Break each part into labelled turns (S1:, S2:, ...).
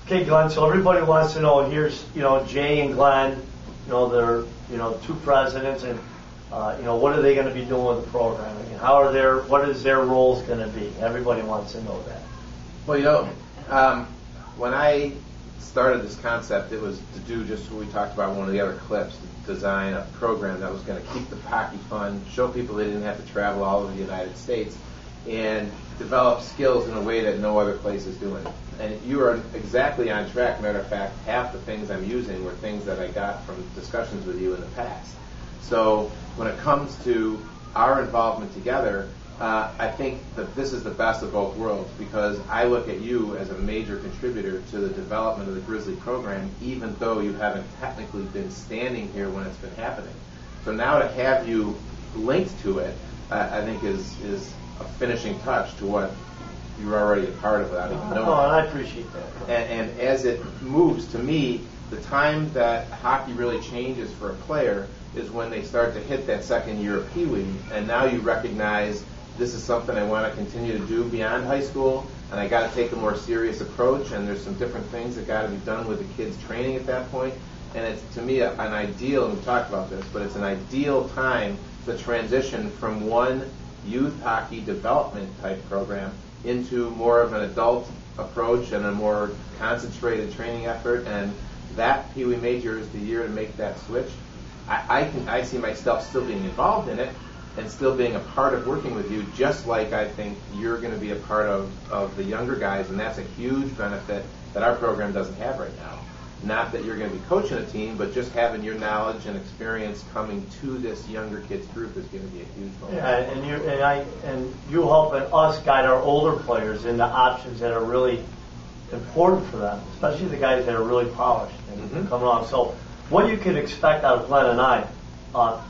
S1: Okay, Glenn, so everybody wants to know, here's, Jay and Glenn, they're, two presidents, and, what are they going to be doing with the program? And what is their roles going to be? Everybody wants to know that.
S2: Well, when I started this concept, it was to do just what we talked about in one of the other clips, to design a program that was going to keep the hockey fun, show people they didn't have to travel all over the United States, and develop skills in a way that no other place is doing. And you are exactly on track. Matter of fact, half the things I'm using were things that I got from discussions with you in the past. So when it comes to our involvement together, I think that this is the best of both worlds, because I look at you as a major contributor to the development of the Grizzly program, even though you haven't technically been standing here when it's been happening. So now to have you linked to it, I think is a finishing touch to what you're already a part of without even knowing.
S1: Oh, and I appreciate that.
S2: And as it moves, to me, the time that hockey really changes for a player is when they start to hit that second year of Pee Wee, and now you recognize this is something I want to continue to do beyond high school, and I got to take a more serious approach, and there's some different things that got to be done with the kids' training at that point. And it's, to me, an ideal, and we talked about this, but it's an ideal time to transition from one youth hockey development type program into more of an adult approach and a more concentrated training effort. And that Pee Wee Major is the year to make that switch. I see myself still being involved in it and still being a part of working with you, just like I think you're going to be a part of the younger guys, and that's a huge benefit that our program doesn't have right now. Not that you're going to be coaching a team, but just having your knowledge and experience coming to this younger kids group is going to be a huge bonus.
S1: Yeah, and you helping us guide our older players into options that are really important for them, especially the guys that are really polished and coming along. So what you can expect out of Glenn and I,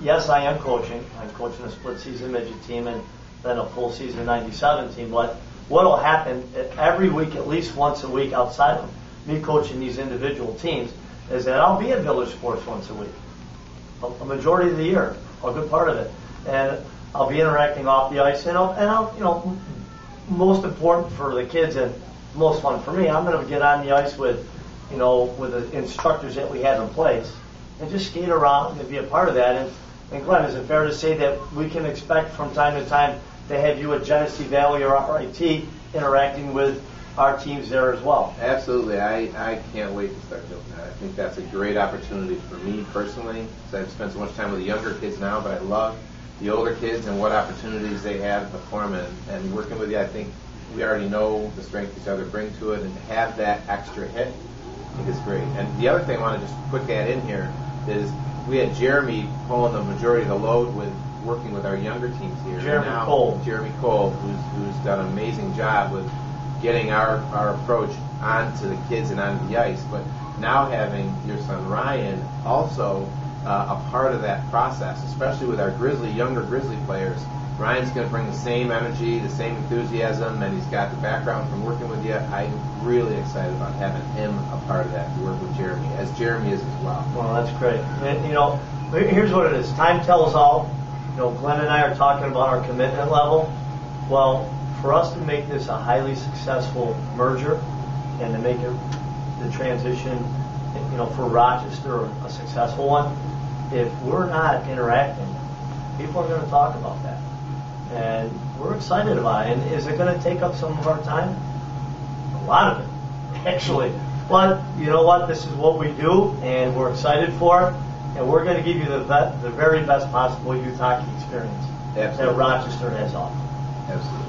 S1: yes, I am coaching. I'm coaching a split season midget team and then a full season 97 team. But what will happen every week, at least once a week, outside of me coaching these individual teams, is that I'll be at Village Sports once a week, a majority of the year, a good part of it, and I'll be interacting off the ice. And I'll most important for the kids and most fun for me, I'm going to get on the ice with the instructors that we have in place and just skate around and be a part of that. And Glenn, is it fair to say that we can expect from time to time to have you at Genesee Valley or RIT interacting with our teams there as well?
S2: Absolutely. I can't wait to start doing that. I think that's a great opportunity for me personally, because I've spent so much time with the younger kids now, but I love the older kids and what opportunities they have to perform in. And working with you, I think we already know the strength each other bring to it, and to have that extra hit, I think is great. And the other thing I want to just quick add in here is we had Jeremy pulling the majority of the load with working with our younger teams here. Jeremy Cole, who's done an amazing job with getting our approach onto the kids and onto the ice. But now having your son Ryan also a part of that process, especially with our younger Grizzly players. Ryan's going to bring the same energy, the same enthusiasm, and he's got the background from working with you. I'm really excited about having him a part of that to work with Jeremy, as Jeremy is as well.
S1: Well, that's great. And, here's what it is. Time tells all. Glenn and I are talking about our commitment level. Well, for us to make this a highly successful merger and to make it the transition, for Rochester a successful one, if we're not interacting, people are going to talk about that. And we're excited about it. And is it going to take up some of our time? A lot of it, actually. But you know what? This is what we do, and we're excited for it. And we're going to give you the very best possible youth hockey experience that Rochester has offered.
S2: Absolutely.